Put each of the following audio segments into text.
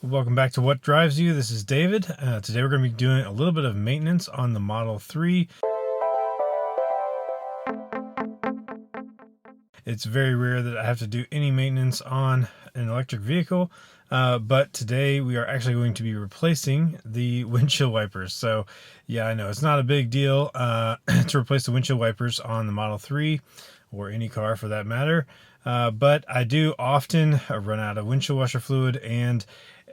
Welcome back to What Drives You. This is David. Today we're going to be doing a little bit of maintenance on the Model 3. It's very rare that I have to do any maintenance on an electric vehicle, but today we are actually going to be replacing the windshield wipers. So yeah, I know it's not a big deal to replace the windshield wipers on the Model 3 or any car for that matter, but I do often run out of windshield washer fluid, and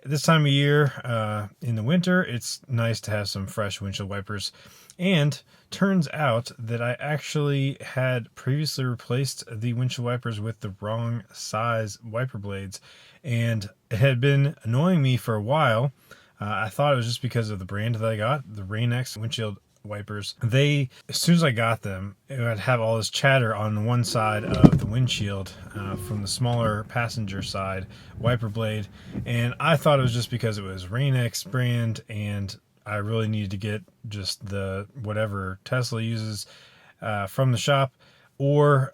this time of year, in the winter, it's nice to have some fresh windshield wipers. And turns out that I actually had previously replaced the windshield wipers with the wrong size wiper blades, and it had been annoying me for a while. I thought it was just because of the brand that I got, the Rain-X windshield wipers. As soon as I got them, it would have all this chatter on one side of the windshield from the smaller passenger side wiper blade, and I thought it was just because it was Rain-X brand and I really needed to get just the whatever Tesla uses from the shop, or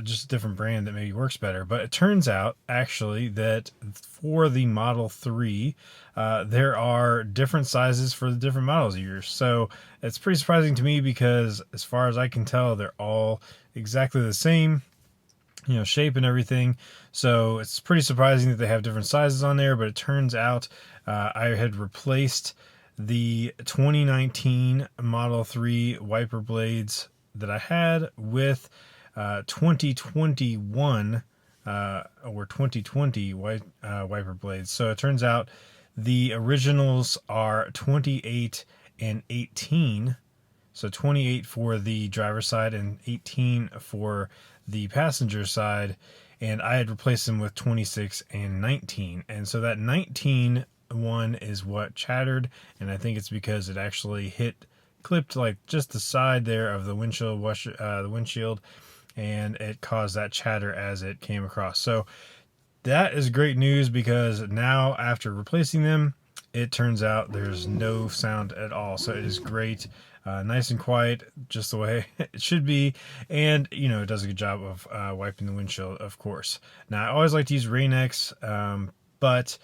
just a different brand that maybe works better. But it turns out actually that for the Model 3, there are different sizes for the different models of yours. So it's pretty surprising to me because as far as I can tell, they're all exactly the same, shape and everything. So it's pretty surprising that they have different sizes on there, but it turns out I had replaced the 2019 Model 3 wiper blades that I had with 2021 or 2020 wiper blades. So it turns out the originals are 28 and 18. So 28 for the driver's side and 18 for the passenger side. And I had replaced them with 26 and 19. And so that 19 one is what chattered, and I think it's because it actually clipped like just the side there of the windshield washer, the windshield, and it caused that chatter as it came across. So that is great news, because now after replacing them, it turns out there's no sound at all. So it is great, nice and quiet, just the way it should be. And it does a good job of wiping the windshield, of course. Now I always like to use Rain-X, but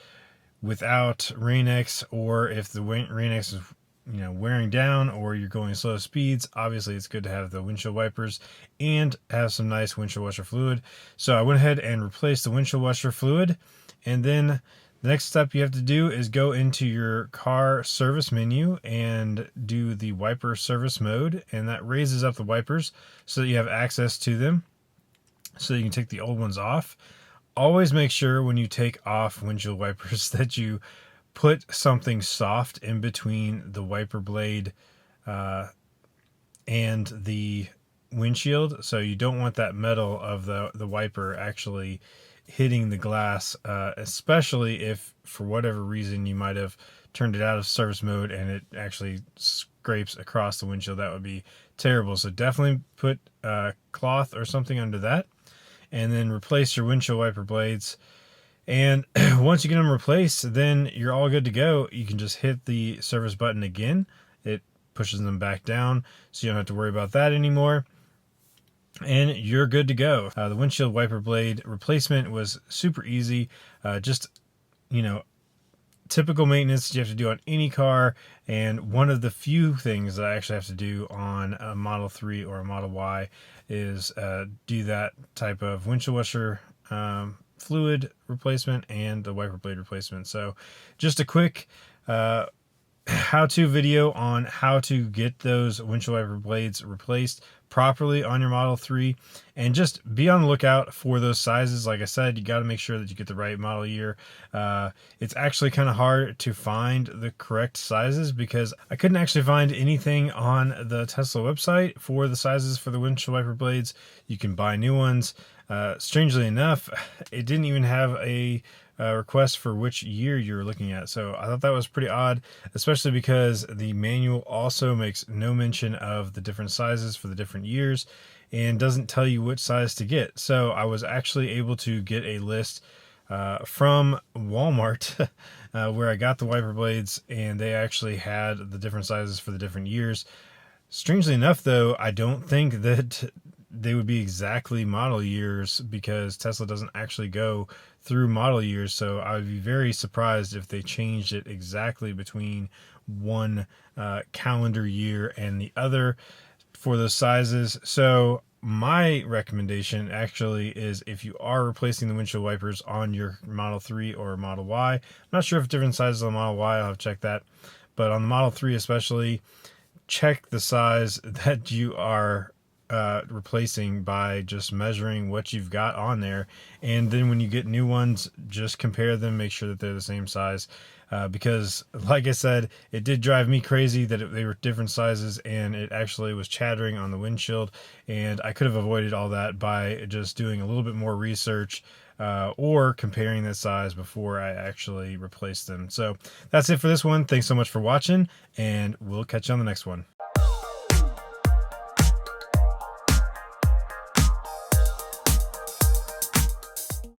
without Rain-X, or if the Rain-X is wearing down, or you're going slow speeds, obviously it's good to have the windshield wipers and have some nice windshield washer fluid. So I went ahead and replaced the windshield washer fluid, and then the next step you have to do is go into your car service menu and do the wiper service mode, and that raises up the wipers so that you have access to them, so you can take the old ones off. Always make sure when you take off windshield wipers that you put something soft in between the wiper blade and the windshield. So you don't want that metal of the wiper actually hitting the glass, especially if for whatever reason you might have turned it out of service mode and it actually scrapes across the windshield. That would be terrible. So definitely put cloth or something under that, and then replace your windshield wiper blades. And once you get them replaced, then you're all good to go. You can just hit the service button again. It pushes them back down, so you don't have to worry about that anymore. And you're good to go. The windshield wiper blade replacement was super easy. Just, typical maintenance you have to do on any car, and one of the few things that I actually have to do on a Model 3 or a Model Y is do that type of windshield washer fluid replacement and the wiper blade replacement. So just a quick how-to video on how to get those windshield wiper blades replaced properly on your Model 3, and just be on the lookout for those sizes. Like I said, you got to make sure that you get the right model year. It's actually kind of hard to find the correct sizes, because I couldn't actually find anything on the Tesla website for the sizes for the windshield wiper blades. You can buy new ones. Strangely enough, it didn't even have a request for which year you're looking at. So I thought that was pretty odd, especially because the manual also makes no mention of the different sizes for the different years and doesn't tell you which size to get. So I was actually able to get a list from Walmart where I got the wiper blades, and they actually had the different sizes for the different years. Strangely enough, though, I don't think that they would be exactly model years, because Tesla doesn't actually go through model years. So I would be very surprised if they changed it exactly between one calendar year and the other for those sizes. So my recommendation actually is, if you are replacing the windshield wipers on your Model 3 or Model Y, I'm not sure if different sizes on Model Y, I'll have to check that, but on the Model 3 especially, check the size that you are replacing by just measuring what you've got on there. And then when you get new ones, just compare them, make sure that they're the same size. Because like I said, it did drive me crazy that they were different sizes, and it actually was chattering on the windshield, and I could have avoided all that by just doing a little bit more research or comparing the size before I actually replaced them. So that's it for this one. Thanks so much for watching, and we'll catch you on the next one.